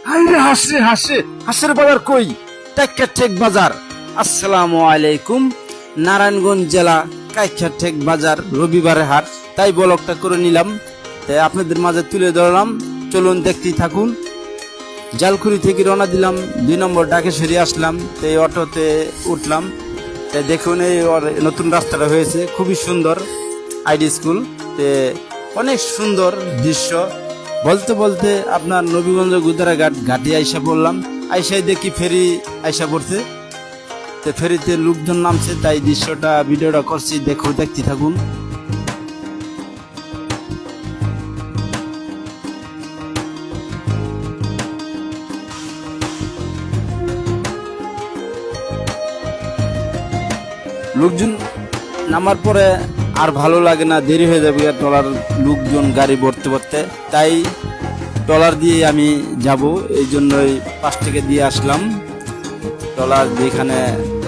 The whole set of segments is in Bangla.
হাইরে হাসরে হাসরে হাসের বাজার কই? কাইখারটেক বাজার। আসসালামু আলাইকুম। নারায়ণগঞ্জ জেলা কাইখারটেক বাজার, রবিবারের হাট, তাই ব্লগটা করে নিলাম, তাই আপনাদের মাঝে তুলে ধরলাম। চলুন দেখতেই থাকুন। জালকুড়ি থেকে রওনা দিলাম, 2 নম্বর ডাকেশ্বরী আসলাম, তাই অটোতে উঠলাম। তাই দেখুন এই নতুন রাস্তাটা হয়েছে, খুবই সুন্দর। আইডি স্কুল, অনেক সুন্দর দৃশ্য। বলতে বলতে আপনার নবীগঞ্জ গুদারাঘাট ঘাটে আইসা পড়লাম। আইসাই দেখি ফেরি আইসা পড়ছে, তো ফেরিতে লোকজন নামছে, তাই দৃশ্যটা ভিডিওটা করছি, দেখতে থাকুন। লোকজন নামার পরে আর ভালো লাগে না, দেরি হয়ে যাবে ট্রলার লোকজন গাড়ি ভরতে ভরতে, তাই ট্রলার দিয়ে আমি যাব। এই জন্যই 5 টাকা দিয়ে আসলাম। ট্রলার যেখানে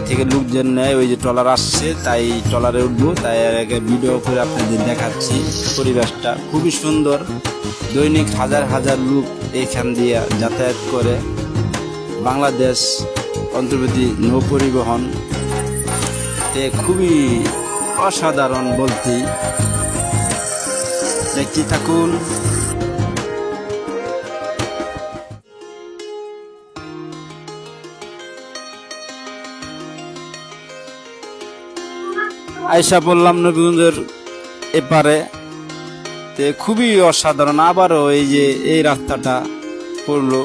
থেকে লোকজন নেয়, ওই যে ট্রলার আসছে, তাই ট্রলারে উঠবো। তাই আর আগে ভিডিও করে আপনাদের দেখাচ্ছি। পরিবেশটা খুবই সুন্দর। দৈনিক হাজার হাজার লোক এইখান দিয়ে যাতায়াত করে। বাংলাদেশ অন্তর্বর্তী নৌ পরিবহন, খুবই অসাধারণ বলতেই। দেখতে থাকুন। আয়সা বললাম নবীগঞ্জের এপারে, খুবই অসাধারণ। আবারও এই যে এই রাস্তাটা পড়লো,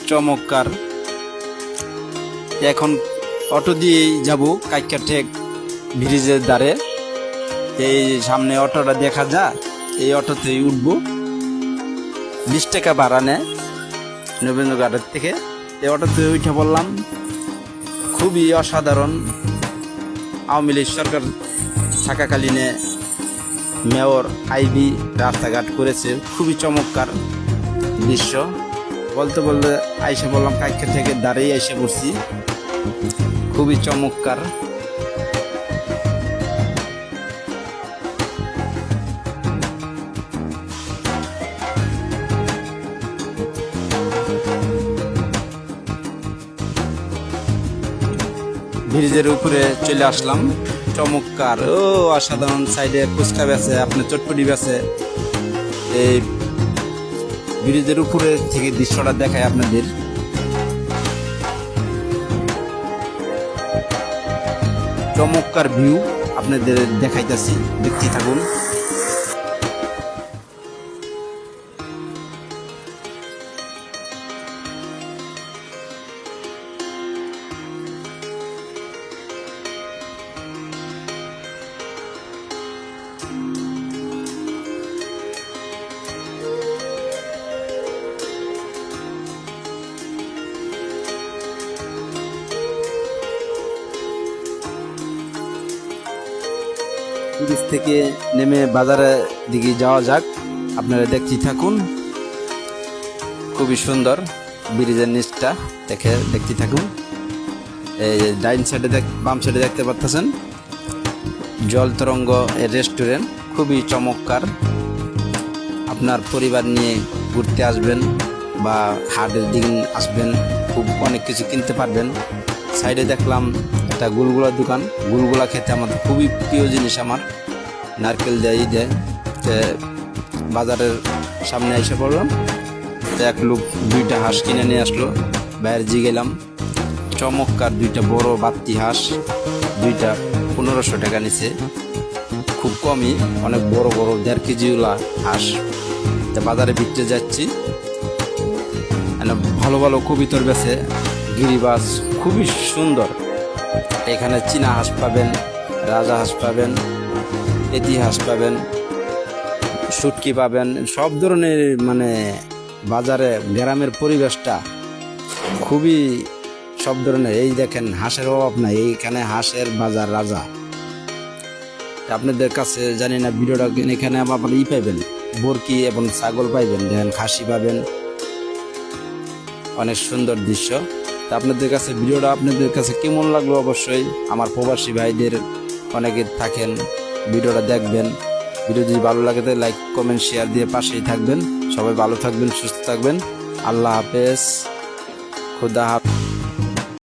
চমৎকার। এখন অটো দিয়েই যাব কাইখারটেক ব্রিজের ধারে। এই সামনে অটোটা দেখা যায়, এই অটোতেই উঠবো। 20 টাকা ভাড়া নেয় নবীনগরের থেকে। এই অটোতে উঠে বললাম। খুবই অসাধারণ। আওয়ামী লীগ সরকার থাকাকালীনে মেয়র আইবি রাস্তাঘাট করেছে, খুবই চমৎকার দৃশ্য। বলতে বলতে আইসা বললাম কাইখারটেকের দাঁড়িয়ে এসে পড়ছি, খুবই চমৎকার। ব্রিজের উপরে চলে আসলাম, চমৎকার। ও অসাধারণ। সাইডে ফুচকা বেছে, আপনার চটপটি বেছে। এই ব্রিজের উপরে থেকে দৃশ্যটা দেখায় আপনাদের। চমৎকার ভিউ আপনাদের দেখাইতেছি, দেখতে থাকুন। ব্রিজ থেকে নেমে বাজারের দিকে যাওয়া যাক, আপনারা দেখতে থাকুন। খুবই সুন্দর ব্রিজের নিচটা, দেখতে থাকুন। এই ডাইন সাইডে বাম সাইডে দেখতে পাচ্ছেন জল তরঙ্গ রেস্টুরেন্ট, খুবই চমৎকার। আপনার পরিবার নিয়ে ঘুরতে আসবেন বা হাটের দিন আসবেন, খুব অনেক কিছু কিনতে পারবেন। সাইডে দেখলাম একটা গুলগুলার দোকান। গুলগুলা খেতে আমার খুবই প্রিয় জিনিস, আমার নারকেল দেয়। বাজারের সামনে এসে পড়লাম, এক লোক 2টা হাঁস কিনে নিয়ে আসলো। বাইরে গেলাম, চমৎকার 2টা বড় বাত্তি হাঁস, 2টা 1500 টাকা নিছে। খুব কমই, অনেক বড় বড় 1.5 কেজিওলা হাঁস। তা বাজারে বিকতে যাচ্ছি। ভালো ভালো কবিতর বেছে, গিরিবাস, খুবই সুন্দর। এখানে চীনা হাঁস পাবেন, রাজা হাঁস পাবেন, ইতিহাস পাবেন, শুটকি পাবেন, সব ধরনের। মানে বাজারে গ্রামের পরিবেশটা খুবই সব ধরনের। এই দেখেন হাঁসের অভাব নাই, এইখানে হাঁসের বাজার রাজা। আপনাদের কাছে জানি না ভিডিওটা, এখানে আবার পাইবেন বরকি এবং ছাগল পাইবেন, দেখেন খাসি পাবেন। অনেক সুন্দর দৃশ্য। তা আপনাদের কাছে ভিডিওটা আপনাদের কাছে কেমন লাগলো অবশ্যই। আমার প্রবাসী ভাইদের অনেকে থাকেন, ভিডিওটা দেখবেন। ভিডিও যদি ভালো লাগে তাহলে লাইক কমেন্ট শেয়ার দিয়ে পাশেই থাকবেন। সবাই ভালো থাকবেন, সুস্থ থাকবেন। আল্লাহ হাফেজ, খুদা হাফেজ।